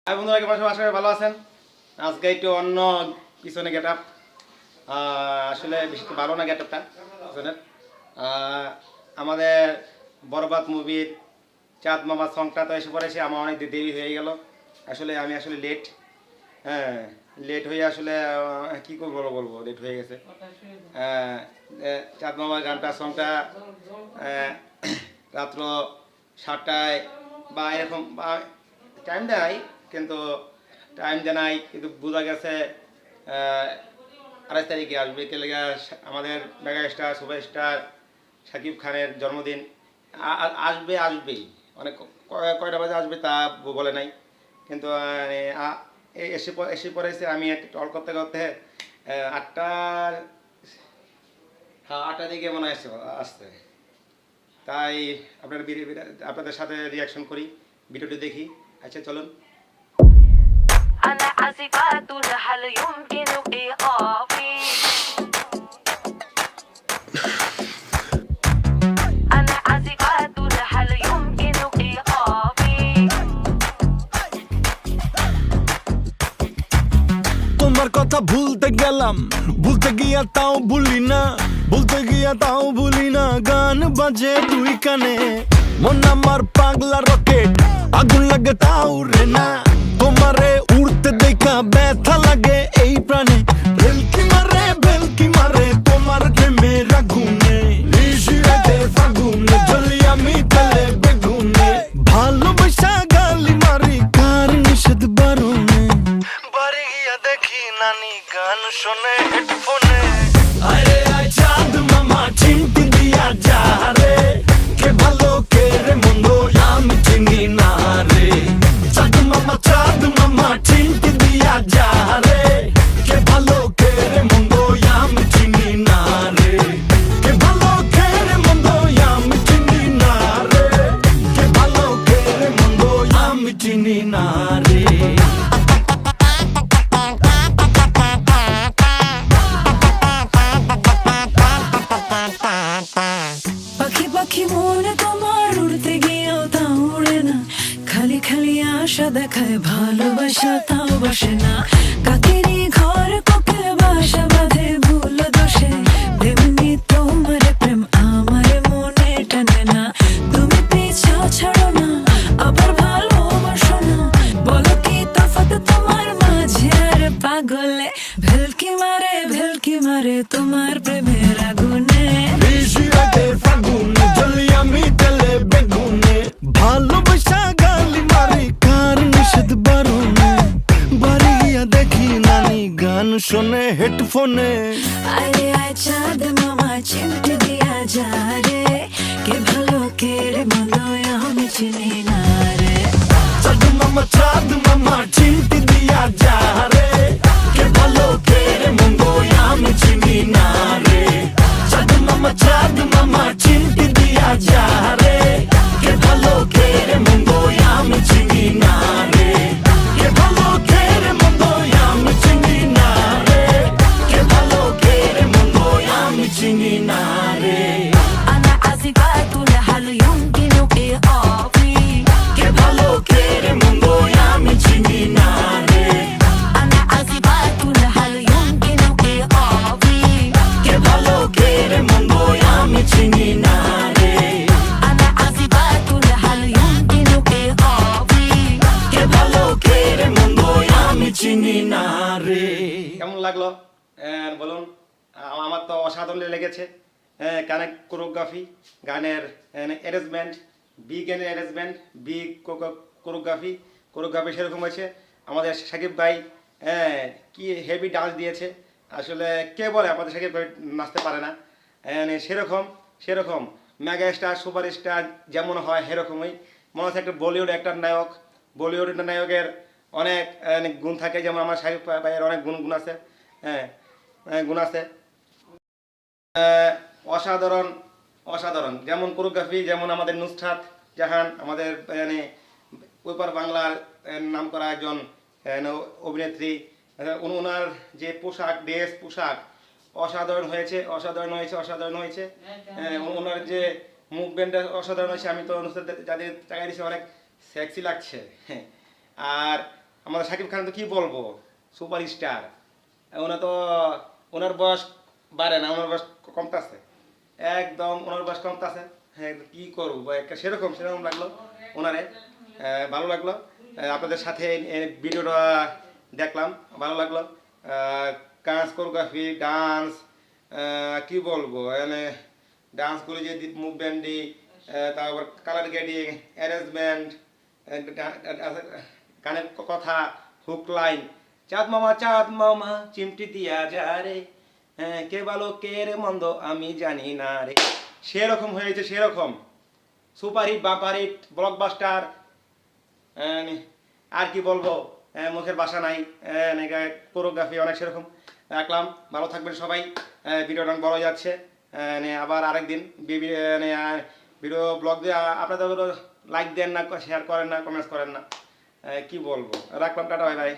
High বন্ধুরা, কেমন আছেন? আশা করি ভালো আছেন। আজকে একটু অন্য পিছনে গেট আপ, আসলে বেশি ভালো না গেট আপটা পিছনের। আমাদের বরবাদ মুভির চাঁদ মামা সংটা তো এসে পড়েছে। আমার অনেক দেরি হয়ে গেল, আমি আসলে লেট। হ্যাঁ, লেট হয়ে আসলে কী করবো বলবো, লেট হয়ে গেছে। চাঁদ মামার গানটা সংটা রাত্র 7টায় বা এরকম বা টাইম দেয়, কিন্তু কিন্তু বোঝা গেছে 28 তারিখে আসবে। কে লেগে আমাদের মেগা স্টার সুপারস্টার শাকিব খানের জন্মদিন। আসবেই অনেক কয়টা বাজে আসবে তা বলে নাই, কিন্তু এসে পড়েছে। আমি একটা টল করতে করতে 8টার দিকে মনে হয় আসছে। তাই আপনাদের সাথে রিয়াকশন করি, ভিডিওটি দেখি। আচ্ছা চলুন। أنا آسفة هل يمكن إيقافي أنا آسفة هل يمكن إيقافي তোমার কথা ভুলতে গেলাম, ভুলতে গিয়া তাও ভুলি না গান বাজে দুই কানে, মন আমার পাগলা রকেট, আগুন লাগে তাও রে না, তোমারে উড়তে দেখা ব্যথা লাগে এই প্রাণে, ভেলকি মারে তোমার প্রেমের আগুনে, নিশিরাতে ফাগুনে জ্বলি আমি তেলে বেগুনে, ভালোবাসা গালি মারি কার নিষেধ বারণে, বাড়ি গিয়া দেখি নানি গান শোনে হেডফোনে, আরে আয় চাঁদ মামা চিমটি দিয়া যা রে, কে ভালো কে রে মন্দ আমি চিনি না রে, চাঁদ মামা চিমটি দিয়া যা রে, কে ভালো কে রে মন্দ আমি চিনি না রে, কে ভালো কে রে মন্দ আমি চিনি না রে, কে ভালো কে রে মন্দ আমি চিনি না রে। পাখি পাখি মনে তোমার উড়তে গিয়েও তা উড়ে না, খালি খালি আশা দেখায় ভালোবাসা তাও বসে না, কাকেরই ঘর কোকিল বাসা বাঁধে ভুল দোষে, তেমনি তোমার প্রেম আমার মনে টানে না, তুমি পিছাও ছাড়ো না আবার ভালোবাসো না, বলো কি তফাৎ তোমার মাঝে আর পাগলে, ভেলকি মারে তোমার প্রেমের আগুনে, ভালোবাসা গালি মারি কার নিষেধ বারণে, বাড়ি গিয়া দেখি নানি গান শোনে হেডফোনে, আরে আয় চাঁদ মামা চিমটি দিয়া যা রে, কে ভালো কে রে মন্দ আমি চিনি না রে, চাঁদ মামা চিমটি দিয়া যা রে, কে ভালো কে রে মন্দ আমি চিনি না রে, চাঁদ মামা চিমটি দিয়া যা রে, কে ভালো কে রে মন্দ আমি চিনি না রে, কে ভালো কে রে মন্দ আমি চিনি না রে, কে ভালো কে রে মন্দ আমি চিনি না রে, أنا آسفة هل يمكن إيقافي কে ভালো কে রে মন্দ আমি চিনি না রে, أنا آسفة هل يمكن إيقافي কে ভালো কে রে মন্দ আমি চিনি না রে, أنا آسفة هل يمكن إيقافي কে ভালো কে রে মন্দ আমি চিনি না রে। কেমন লাগলো বলুন? আমার তো অসাধারণ লেগেছে। কানেক্ট কোরিওগ্রাফি, গানের অ্যারেঞ্জমেন্ট, গানের অ্যারেঞ্জমেন্ট, কোরিওগ্রাফি সেরকম হয়েছে। আমাদের সাকিব ভাই কি হেভি ডান্স দিয়েছে। আসলে কে বলে আমাদের সাকিব ভাই নাচতে পারে না? সেরকম মেগা স্টার সুপার স্টার যেমন হয় সেরকমই মনে হচ্ছে একটা বলিউড নায়কের অনেক গুণ থাকে, যেমন আমার সাকিব ভাইয়ের অনেক গুণ আছে। গুণ আছে অসাধারণ যেমন কোরিওগ্রাফি, যেমন আমাদের নুসরাত জাহান, আমাদের ওপার বাংলার নাম করা একজন অভিনেত্রী। ওনার যে পোশাক অসাধারণ হয়েছে। ওনার যে মুভমেন্টটা অসাধারণ হয়েছে। আমি তো নুসরাত যাদের জায়গায় দিয়েছি অনেক সেক্সি লাগছে। আর আমাদের শাকিব খান তো কি বলবো, সুপার স্টার। ওনার তো ওনার বয়স বাড়ে না, ওনার বয়স কমতাছে, একদম ওনার বয়স কমতাছে। হ্যাঁ কি করবো, একটা সেরকম সেরকম লাগলো ওনারে, ভালো লাগলো। আপনাদের সাথে এই ভিডিওটা দেখলাম, ভালো লাগলো। কাজ কোরিওগ্রাফি, ডান্স, কি বলবো, মানে ডান্স করে যে মুভমেন্ট দিই, তারপর কালার গ্রেডিং, অ্যারেঞ্জমেন্ট, গানের কথা, হুক লাইন, চাঁদ মামা চিমটি দিয়া যা রে, কে ভালো কে রে মন্দ আমি জানি না রে, সেরকম হয়েছে, সেরকম সুপারহিট বাম্পারহিট ব্লকবাস্টার। আর কি বলবো, মুখের ভাষা নাই। কোরিওগ্রাফি অনেক সেরকম রাখলাম। ভালো থাকবেন সবাই। ভিডিওটা অনেক বড় যাচ্ছে, আবার আরেকদিন ভিডিও ব্লগ দিয়ে আপনাদের লাইক দেন না, শেয়ার করেন না, কমেন্টস করেন না, কি বলবো। রাখলাম, টাটা, বাই বাই।